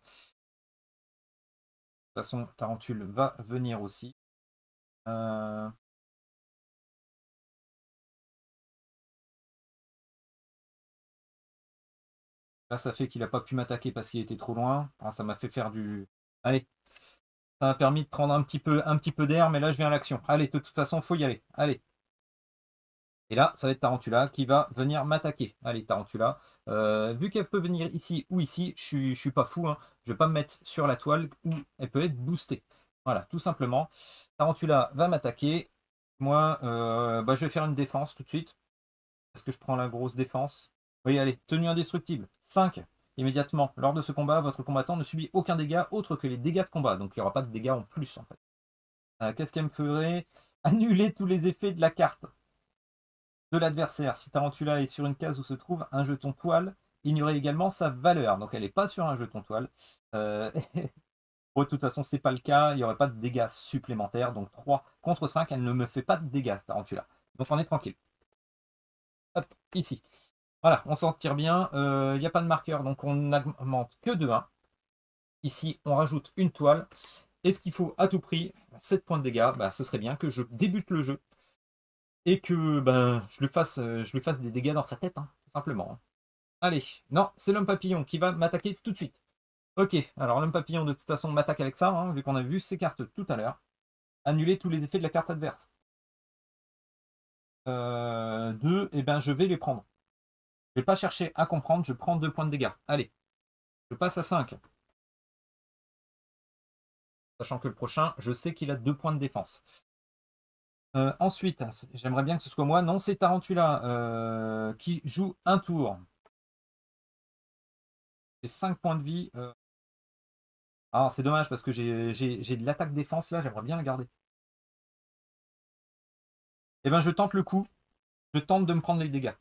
toute façon, Tarentule va venir aussi. Là, ça fait qu'il n'a pas pu m'attaquer parce qu'il était trop loin. Ah, ça m'a fait faire du... Allez, ça m'a permis de prendre un petit peu d'air, mais là, je viens à l'action. Allez, de toute façon, il faut y aller. Allez. Et là, ça va être Tarantula qui va venir m'attaquer. Allez, Tarantula. Vu qu'elle peut venir ici ou ici, je suis pas fou. Hein. Je ne vais pas me mettre sur la toile où elle peut être boostée. Voilà, tout simplement. Tarantula va m'attaquer. Moi, bah, je vais faire une défense tout de suite. Est-ce que je prends la grosse défense? Oui, allez, tenue indestructible. 5. Immédiatement, lors de ce combat, votre combattant ne subit aucun dégât autre que les dégâts de combat. Donc il n'y aura pas de dégâts en plus en fait. Qu'est-ce qu'elle me ferait? Annuler tous les effets de la carte de l'adversaire. Si Tarantula est sur une case où se trouve un jeton toile, ignorer également sa valeur. Donc elle n'est pas sur un jeton toile. De toute façon, c'est pas le cas. Il n'y aurait pas de dégâts supplémentaires. Donc 3 contre 5, elle ne me fait pas de dégâts, Tarantula. Donc on est tranquille. Hop, ici. Voilà, on s'en tire bien. Il n'y a pas de marqueur, donc on n'augmente que de 1. Ici, on rajoute une toile. Est-ce qu'il faut à tout prix 7 points de dégâts? Bah, ce serait bien que je débute le jeu et que ben, je lui fasse des dégâts dans sa tête, hein, tout simplement. Hein. Allez, non, c'est l'homme papillon qui va m'attaquer tout de suite. Ok, alors l'homme papillon de toute façon m'attaque avec ça, hein, vu qu'on a vu ses cartes tout à l'heure. Annuler tous les effets de la carte adverse. 2, et ben je vais les prendre. Je ne vais pas chercher à comprendre, je prends 2 points de dégâts. Allez, je passe à 5. Sachant que le prochain, je sais qu'il a 2 points de défense. Ensuite, j'aimerais bien que ce soit moi. Non, c'est Tarantula qui joue un tour. J'ai 5 points de vie. Ah, c'est dommage parce que j'ai de l'attaque-défense là, j'aimerais bien la garder. Eh ben, je tente le coup. Je tente de me prendre les dégâts.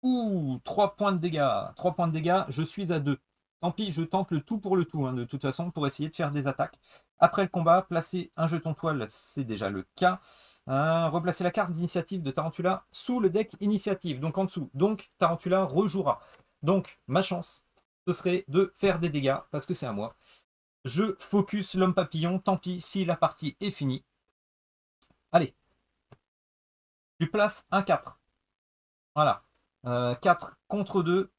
Ouh, 3 points de dégâts. 3 points de dégâts, je suis à 2. Tant pis, je tente le tout pour le tout, hein, de toute façon, pour essayer de faire des attaques. Après le combat, placer un jeton toile, c'est déjà le cas. Replacer la carte d'initiative de Tarantula sous le deck initiative, donc en dessous. Donc Tarantula rejouera. Donc ma chance, ce serait de faire des dégâts, parce que c'est à moi. Je focus l'homme papillon, tant pis si la partie est finie. Allez, je place un 4. Voilà. 4 contre 2.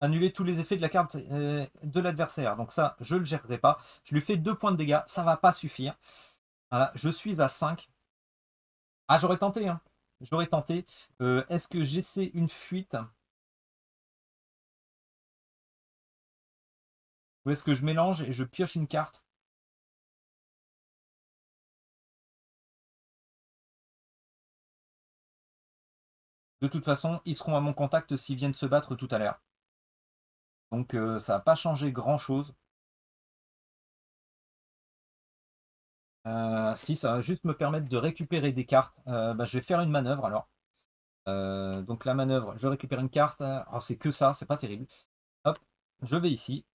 Annuler tous les effets de la carte de l'adversaire. Donc ça, je ne le gérerai pas. Je lui fais 2 points de dégâts. Ça ne va pas suffire. Voilà, je suis à 5. Ah, j'aurais tenté. Hein. J'aurais tenté. Est-ce que j'essaie une fuite? Ou est-ce que je mélange et je pioche une carte? De toute façon, ils seront à mon contact s'ils viennent se battre tout à l'heure. Donc ça va pas changé grand-chose. Si, ça va juste me permettre de récupérer des cartes. Bah, je vais faire une manœuvre alors. Donc la manœuvre, je récupère une carte. Alors c'est que ça, c'est pas terrible. Hop, je vais ici.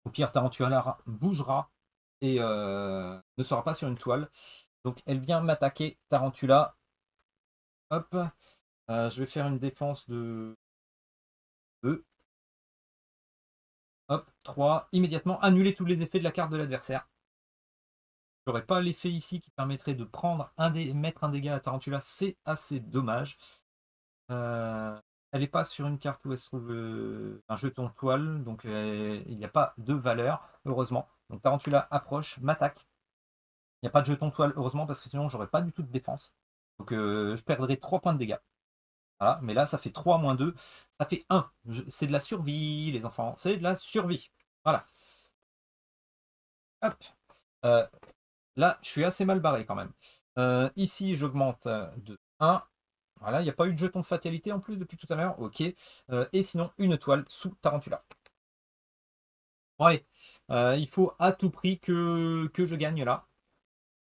Au pire, Tarantula bougera et ne sera pas sur une toile. Donc elle vient m'attaquer, Tarantula. Hop. Je vais faire une défense de 2. Hop, 3. Immédiatement, annuler tous les effets de la carte de l'adversaire. Je n'aurai pas l'effet ici qui permettrait de prendre mettre un dégât à Tarantula. C'est assez dommage. Elle n'est pas sur une carte où elle se trouve un jeton toile. Donc il n'y a pas de valeur, heureusement. Donc Tarantula approche, m'attaque. Il n'y a pas de jeton toile, heureusement, parce que sinon j'aurais pas du tout de défense. Donc je perdrai 3 points de dégâts. Voilà, mais là ça fait 3 moins 2, ça fait 1. C'est de la survie, les enfants, c'est de la survie. Voilà. Hop. Là, je suis assez mal barré quand même. Ici, j'augmente de 1. Voilà, il n'y a pas eu de jeton de fatalité en plus depuis tout à l'heure. Ok. Et sinon, une toile sous Tarantula. Bon, allez. Il faut à tout prix que je gagne là.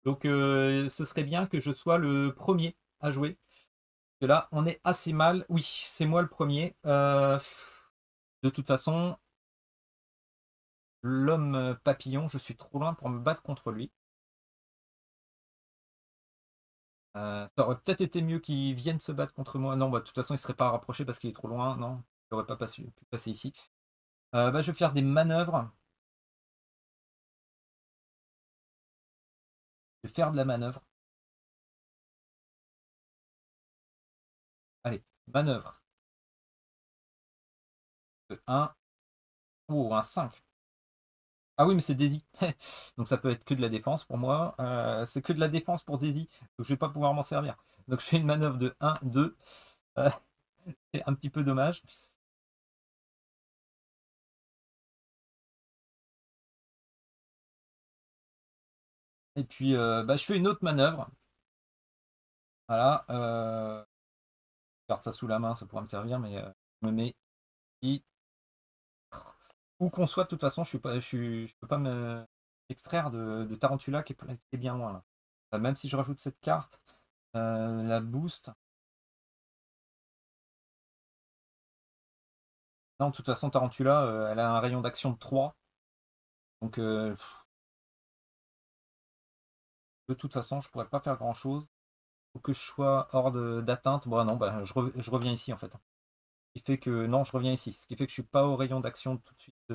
Donc, ce serait bien que je sois le premier à jouer. Que là, on est assez mal. Oui, c'est moi le premier. De toute façon, l'homme papillon, je suis trop loin pour me battre contre lui. Ça aurait peut-être été mieux qu'il vienne se battre contre moi. Non, bah, de toute façon, il ne serait pas rapproché parce qu'il est trop loin. Non, il n'aurait pas pu passer ici. Bah, je vais faire des manœuvres. Je vais faire de la manœuvre. Allez, manœuvre. 1. Oh, un 5. Ah oui, mais c'est Daisy. Donc ça peut être que de la défense pour moi. C'est que de la défense pour Daisy. Donc je vais pas pouvoir m'en servir. Donc je fais une manœuvre de 1, 2. C'est un petit peu dommage. Et puis bah, je fais une autre manœuvre. Voilà. Je garde ça sous la main, ça pourra me servir, mais je me mets ici. Où qu'on soit, de toute façon, je peux pas me extraire de Tarantula qui est bien loin là. Même si je rajoute cette carte, la boost. Non, de toute façon, Tarantula, elle a un rayon d'action de 3. Donc, de toute façon, je pourrais pas faire grand chose. Faut que je sois hors d'atteinte. Bon, non, bah, je reviens ici en fait. Ce qui fait que. Non, je reviens ici. Ce qui fait que je suis pas au rayon d'action tout de suite.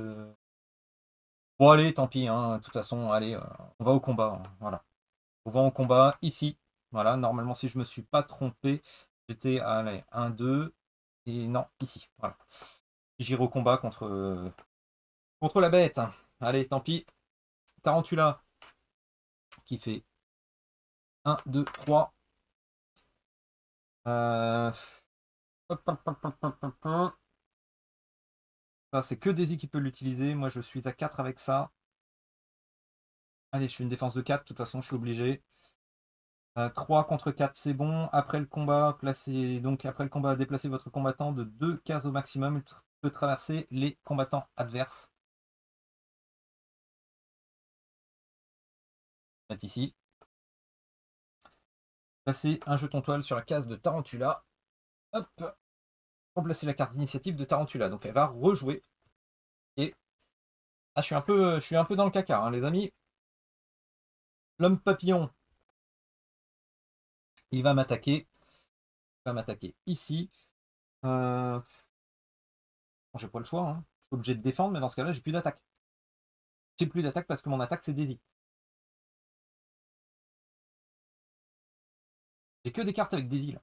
Bon, allez, tant pis. Hein. De toute façon, allez, on va au combat. Hein. Voilà. On va au combat ici. Voilà, normalement, si je me suis pas trompé, j'étais à allez, 1, 2. Et non, ici. Voilà. J'irai au combat contre la bête. Allez, tant pis. Tarantula qui fait 1, 2, 3. Ça, c'est que Daisy qui peut l'utiliser. Moi, je suis à 4 avec ça. Allez, je suis une défense de 4. De toute façon, je suis obligé. 3 contre 4, c'est bon. Après le combat, déplacez votre combattant de 2 cases au maximum. Il peut traverser les combattants adverses. Mettre ici. Placez un jeton toile sur la case de Tarantula. Hop. Remplacer la carte d'initiative de Tarantula. Donc elle va rejouer. Et je suis un peu dans le caca, hein, les amis. L'homme papillon, il va m'attaquer. Il va m'attaquer ici. Bon, j'ai pas le choix. Hein. Je suis obligé de défendre, mais dans ce cas-là, j'ai plus d'attaque. J'ai plus d'attaque parce que mon attaque, c'est Daisy. J'ai que des cartes avec Daisy là.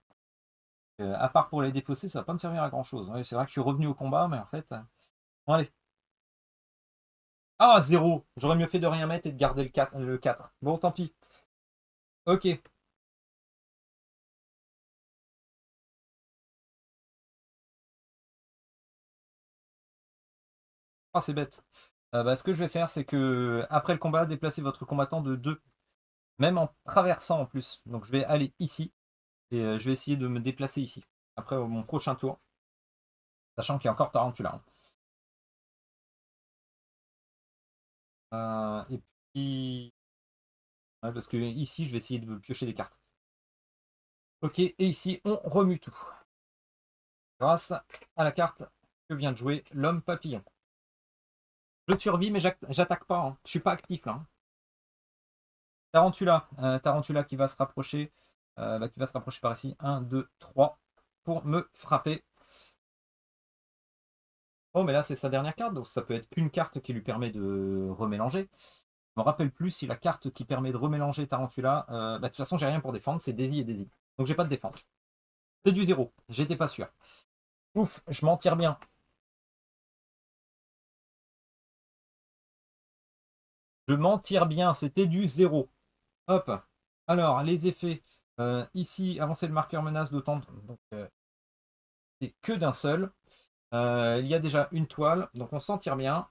À part pour les défausser, ça va pas me servir à grand chose. Ouais, c'est vrai que je suis revenu au combat, mais en fait. Bon, allez. Ah, 0. J'aurais mieux fait de rien mettre et de garder le 4. Bon, tant pis. Ok. Ah, c'est bête. Bah, ce que je vais faire, c'est que après le combat, déplacez votre combattant de 2. Même en traversant en plus. Donc je vais aller ici. Et je vais essayer de me déplacer ici. Après mon prochain tour. Sachant qu'il y a encore Tarantula. Et puis. Ouais, parce que ici, je vais essayer de piocher des cartes. Ok, et ici, on remue tout. Grâce à la carte que vient de jouer l'homme papillon. Je survis, mais j'attaque pas. Hein. Je suis pas actif là. Hein. Tarantula qui va se rapprocher. Qui va se rapprocher par ici. 1, 2, 3 pour me frapper. Oh, mais là, c'est sa dernière carte, donc ça peut être qu'une carte qui lui permet de remélanger. Je me rappelle plus si la carte qui permet de remélanger Tarantula, de toute façon, j'ai rien pour défendre, c'est Daisy et Daisy. Donc, j'ai pas de défense. C'est du 0, j'étais pas sûr. Ouf, je m'en tire bien. Je m'en tire bien, c'était du 0. Hop. Alors, les effets. Ici, avancer le marqueur menace d'autant. Donc, c'est que d'un seul. Il y a déjà une toile, donc on s'en tire bien.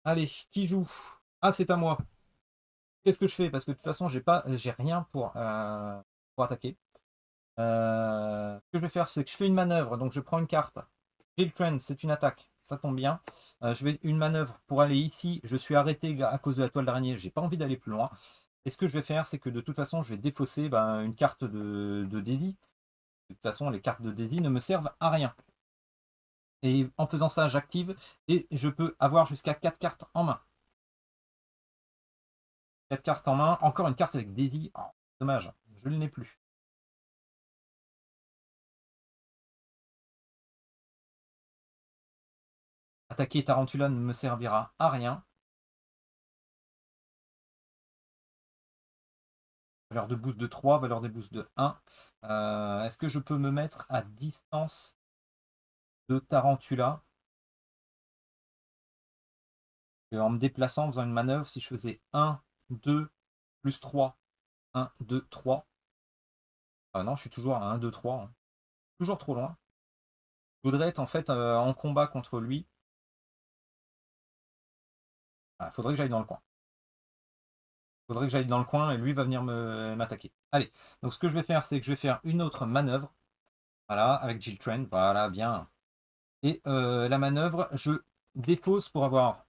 Allez, qui joue? Ah, c'est à moi. Qu'est-ce que je fais? Parce que de toute façon, j'ai rien pour attaquer. Ce que je vais faire, c'est que je fais une manœuvre. Donc, je prends une carte. Jill Trent, c'est une attaque. Ça tombe bien. Je vais une manœuvre pour aller ici. Je suis arrêté à cause de la toile d'araignée. J'ai pas envie d'aller plus loin. Et ce que je vais faire, c'est que de toute façon, je vais défausser une carte de Daisy. De toute façon, les cartes de Daisy ne me servent à rien. Et en faisant ça, j'active et je peux avoir jusqu'à 4 cartes en main. 4 cartes en main. Encore une carte avec Daisy. Oh, dommage, je ne l'ai plus. Attaquer Tarantula ne me servira à rien. Valeur de boost de 3, valeur de boost de 1. Est-ce que je peux me mettre à distance de Tarantula? Et en me déplaçant, en faisant une manœuvre, si je faisais 1, 2, plus 3, 1, 2, 3. Ah non, je suis toujours à 1, 2, 3. Hein. Toujours trop loin. Je voudrais être en fait en combat contre lui. Il faudrait que j'aille dans le coin. Il faudrait que j'aille dans le coin et lui va venir m'attaquer. Allez, donc ce que je vais faire, c'est que je vais faire une autre manœuvre. Voilà, avec Jill Trent. Voilà, bien. Et la manœuvre, je défausse pour avoir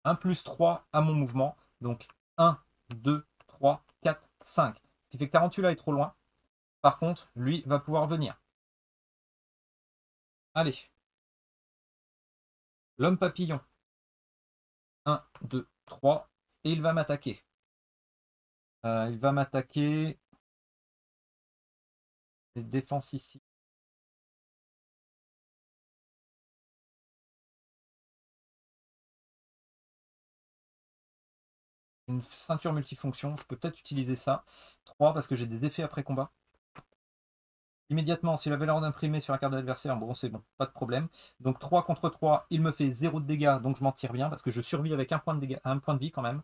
un plus 3 à mon mouvement. Donc 1, 2, 3, 4, 5. Ce qui fait que Tarantula est trop loin. Par contre, lui va pouvoir venir. Allez. L'homme papillon. 1, 2, 3. Et il va m'attaquer. Il va m'attaquer. Défense ici. Une ceinture multifonction. Je peux peut-être utiliser ça. 3 parce que j'ai des effets après combat. Immédiatement, si la valeur d'imprimé sur la carte de l'adversaire, bon, c'est bon, pas de problème. Donc 3 contre 3, il me fait 0 de dégâts, donc je m'en tire bien parce que je survis avec un point de dégâts, un point de vie quand même.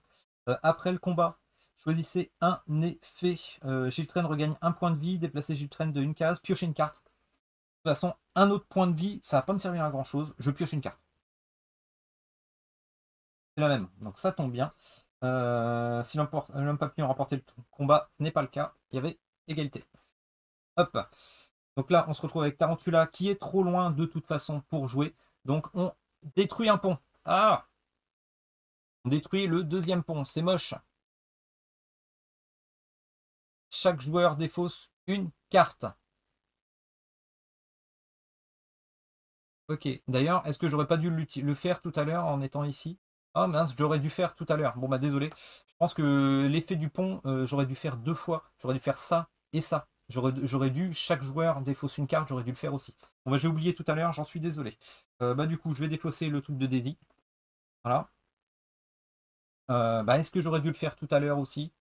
Après le combat, choisissez un effet. Giltren regagne un point de vie, déplacez Giltren de une case, piochez une carte. De toute façon, un autre point de vie, ça va pas me servir à grand chose. Je pioche une carte. C'est la même, donc ça tombe bien. Si l'homme papillon remportait le combat, ce n'est pas le cas. Il y avait égalité. Hop. Donc là, on se retrouve avec Tarantula qui est trop loin de toute façon pour jouer. Donc on détruit un pont. Ah! On détruit le deuxième pont. C'est moche. Chaque joueur défausse une carte. Ok. D'ailleurs, est-ce que j'aurais pas dû le faire tout à l'heure en étant ici? Ah mince, j'aurais dû faire tout à l'heure. Bon bah désolé. Je pense que l'effet du pont, j'aurais dû faire 2 fois. J'aurais dû faire ça et ça. J'aurais dû, chaque joueur défausse une carte, j'aurais dû le faire aussi. Bon bah j'ai oublié tout à l'heure, j'en suis désolé. Du coup, je vais défausser le truc de Daisy. Voilà. Est-ce que j'aurais dû le faire tout à l'heure aussi?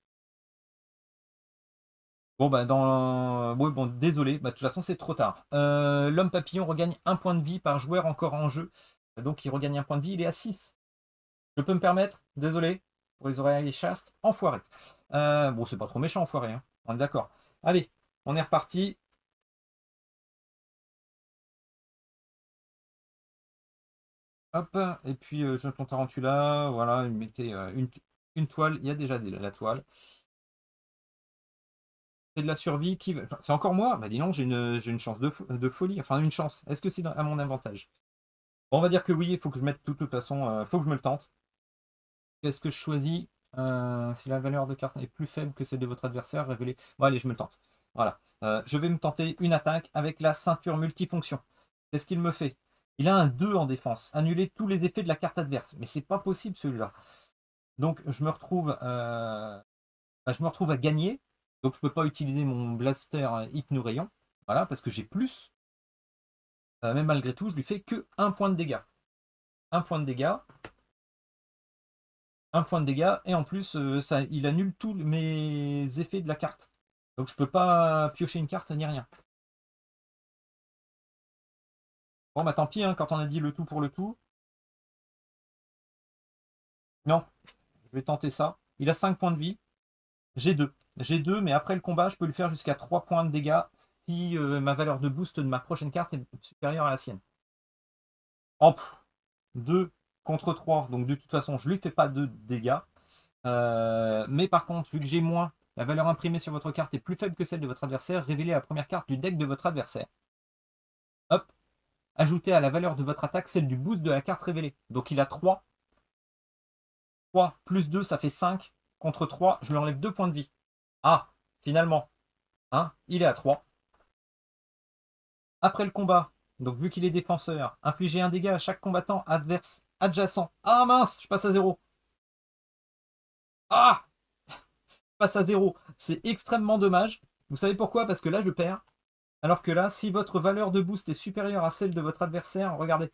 Bon, oui, bon, désolé, de toute façon, c'est trop tard. L'homme papillon regagne un point de vie par joueur encore en jeu. Donc, il regagne un point de vie, il est à 6. Je peux me permettre, désolé, pour les oreilles chastes, enfoiré. Bon, c'est pas trop méchant, enfoiré, hein. On est d'accord. Allez, on est reparti. Hop, et puis jeton tarantula, voilà, mettez une toile, il y a déjà la toile. C'est de la survie qui. C'est encore moi? Bah dis non, j'ai une chance de folie. Enfin, une chance. Est-ce que c'est à mon avantage? Bon, on va dire que oui, il faut que je mette de toute façon. Il faut que je me le tente. Qu'est-ce que je choisis? Si la valeur de carte est plus faible que celle de votre adversaire, révélez. Bon, allez, je me le tente. Voilà. Je vais me tenter une attaque avec la ceinture multifonction. Qu'est-ce qu'il me fait? Il a un 2 en défense. Annuler tous les effets de la carte adverse. Mais c'est pas possible celui-là. Donc je me retrouve à gagner. Donc je peux pas utiliser mon blaster Hypno-Rayon. Voilà, parce que j'ai plus. Mais malgré tout, je lui fais que 1 point de dégâts. 1 point de dégâts. 1 point de dégâts. Et en plus, il annule tous mes effets de la carte. Donc je peux pas piocher une carte ni rien. Bon bah tant pis, hein, quand on a dit le tout pour le tout. Non, je vais tenter ça. Il a 5 points de vie. J'ai 2. J'ai 2, mais après le combat, je peux lui faire jusqu'à 3 points de dégâts si ma valeur de boost de ma prochaine carte est supérieure à la sienne. Hop, 2 contre 3, donc de toute façon, je ne lui fais pas de dégâts. Mais par contre, vu que j'ai moins, la valeur imprimée sur votre carte est plus faible que celle de votre adversaire, révélez la première carte du deck de votre adversaire. Hop, ajoutez à la valeur de votre attaque celle du boost de la carte révélée. Donc il a 3. 3 plus 2, ça fait 5. Contre 3, je lui enlève 2 points de vie. Ah, finalement, hein, il est à 3. Après le combat, donc vu qu'il est défenseur, infligez un dégât à chaque combattant adverse adjacent. Ah mince, je passe à 0. Ah, je passe à 0. C'est extrêmement dommage. Vous savez pourquoi? Parce que là, je perds. Alors que là, si votre valeur de boost est supérieure à celle de votre adversaire, regardez,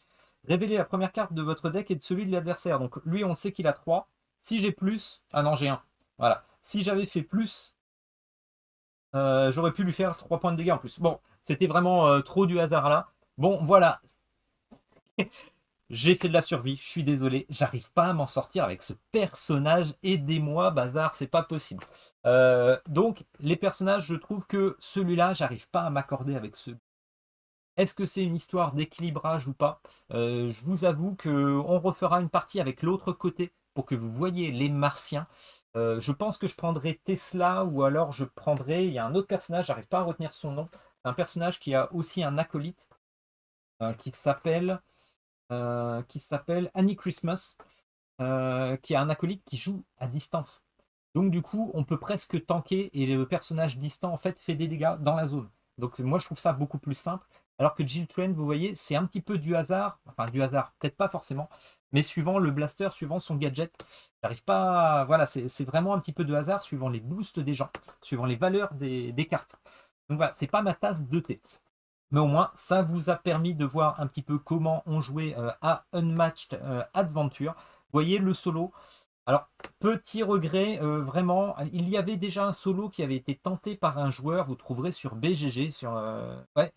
révélez la première carte de votre deck et de celui de l'adversaire. Donc lui, on sait qu'il a 3. Si j'ai plus... Ah non, j'ai 1. Voilà. Si j'avais fait plus, j'aurais pu lui faire 3 points de dégâts en plus. Bon, c'était vraiment trop du hasard là. Bon, voilà. J'ai fait de la survie, je suis désolé, j'arrive pas à m'en sortir avec ce personnage, aidez-moi, bazar, c'est pas possible. Donc, les personnages, je trouve que celui-là, j'arrive pas à m'accorder avec ce. Est-ce que c'est une histoire d'équilibrage ou pas? Je vous avoue qu'on refera une partie avec l'autre côté pour que vous voyez les Martiens. Je pense que je prendrai Tesla ou alors je prendrai, il y a un autre personnage, j'arrive pas à retenir son nom, un personnage qui a aussi un acolyte qui s'appelle Annie Christmas, qui a un acolyte qui joue à distance. Donc du coup, on peut presque tanker et le personnage distant en fait fait des dégâts dans la zone. Donc moi je trouve ça beaucoup plus simple. Alors que Jill Train, vous voyez, c'est un petit peu du hasard, enfin du hasard, peut-être pas forcément, mais suivant le blaster, suivant son gadget, j'arrive pas. Voilà, c'est vraiment un petit peu de hasard suivant les boosts des gens, suivant les valeurs des cartes. Donc voilà, c'est pas ma tasse de thé. Mais au moins, ça vous a permis de voir un petit peu comment on jouait à Unmatched Adventure. Vous voyez le solo. Alors, petit regret, vraiment, il y avait déjà un solo qui avait été tenté par un joueur, vous trouverez sur BGG. Ouais,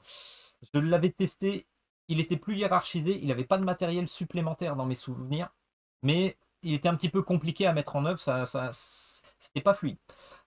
je l'avais testé, il était plus hiérarchisé, il n'avait pas de matériel supplémentaire dans mes souvenirs, mais il était un petit peu compliqué à mettre en œuvre, c'était pas fluide.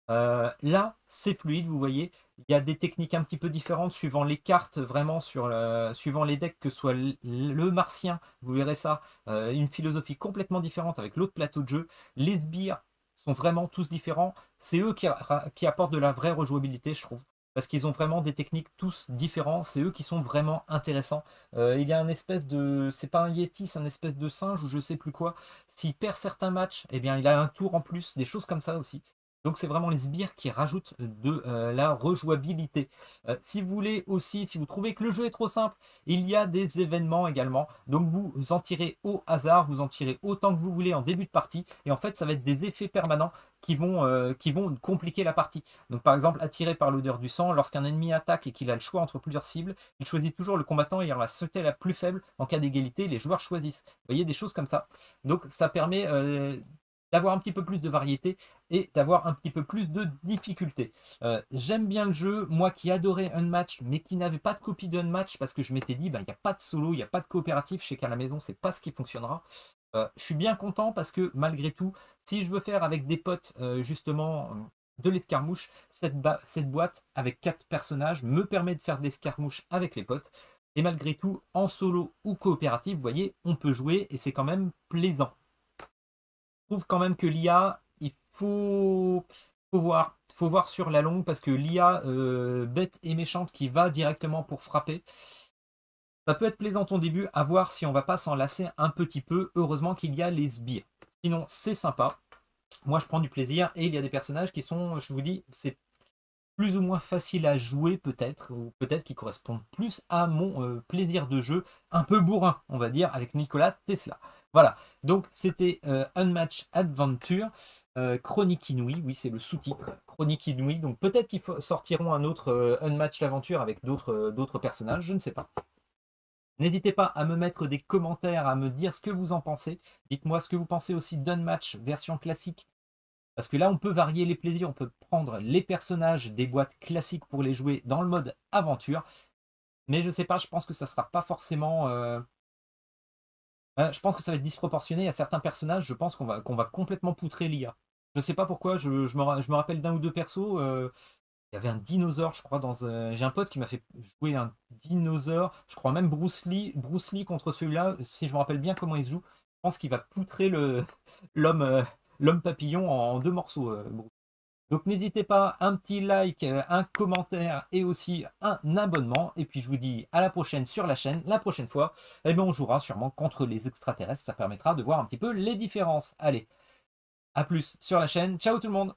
Là, c'est fluide, vous voyez. Il y a des techniques un petit peu différentes suivant les cartes, vraiment, suivant les decks, que ce soit le martien, vous verrez ça, une philosophie complètement différente avec l'autre plateau de jeu. Les sbires sont vraiment tous différents. C'est eux qui apportent de la vraie rejouabilité, je trouve. Parce qu'ils ont vraiment des techniques tous différents. C'est eux qui sont vraiment intéressants. Il y a une espèce de. C'est pas un Yeti, c'est un espèce de singe ou je sais plus quoi. S'il perd certains matchs, eh bien, il a un tour en plus, des choses comme ça aussi. Donc c'est vraiment les sbires qui rajoutent de la rejouabilité. Si vous voulez aussi, si vous trouvez que le jeu est trop simple, il y a des événements également. Donc vous en tirez au hasard, vous en tirez autant que vous voulez en début de partie. Et en fait, ça va être des effets permanents qui vont compliquer la partie. Donc par exemple, attiré par l'odeur du sang, lorsqu'un ennemi attaque et qu'il a le choix entre plusieurs cibles, il choisit toujours le combattant ayant la sauté la plus faible. En cas d'égalité, les joueurs choisissent. Vous voyez des choses comme ça. Donc ça permet d'avoir un petit peu plus de variété et d'avoir un petit peu plus de difficulté. J'aime bien le jeu, moi qui adorais Unmatched, mais qui n'avais pas de copie de Unmatched parce que je m'étais dit, il n'y a pas de solo, il n'y a pas de coopératif, je sais qu'à la maison, c'est pas ce qui fonctionnera. Je suis bien content parce que malgré tout, si je veux faire avec des potes, justement, de l'escarmouche, cette boîte avec 4 personnages me permet de faire de l'escarmouche avec les potes. Et malgré tout, en solo ou coopératif, vous voyez, on peut jouer et c'est quand même plaisant. Je trouve quand même que l'IA, il faut voir sur la longue parce que l'IA bête et méchante qui va directement pour frapper, ça peut être plaisant au début, à voir si on va pas s'en lasser un petit peu. Heureusement qu'il y a les sbires. Sinon, c'est sympa. Moi, je prends du plaisir et il y a des personnages qui sont, je vous dis, c'est plus ou moins faciles à jouer peut-être, ou peut-être qui correspondent plus à mon plaisir de jeu, un peu bourrin, on va dire, avec Nikola Tesla. Voilà, donc c'était Unmatched Adventure, Chronique Inouïe, oui c'est le sous-titre, Chronique Inouïe, donc peut-être qu'ils sortiront un autre Unmatched Aventure avec d'autres personnages, je ne sais pas. N'hésitez pas à me mettre des commentaires, à me dire ce que vous en pensez. Dites-moi ce que vous pensez aussi d'Unmatch version classique. Parce que là, on peut varier les plaisirs. On peut prendre les personnages des boîtes classiques pour les jouer dans le mode aventure. Mais je sais pas, je pense que ça sera pas forcément... je pense que ça va être disproportionné à certains personnages. Je pense qu'on va complètement poutrer l'IA. Je sais pas pourquoi, je me rappelle d'un ou deux persos. Il y avait un dinosaure, je crois, j'ai un pote qui m'a fait jouer un dinosaure. Je crois même Bruce Lee contre celui-là. Si je me rappelle bien comment il se joue, je pense qu'il va poutrer l'homme l'homme papillon en deux morceaux. Donc n'hésitez pas, un petit like, un commentaire et aussi un abonnement. Et puis je vous dis à la prochaine sur la chaîne. La prochaine fois, eh bien, on jouera sûrement contre les extraterrestres. Ça permettra de voir un petit peu les différences. Allez, à plus sur la chaîne. Ciao tout le monde!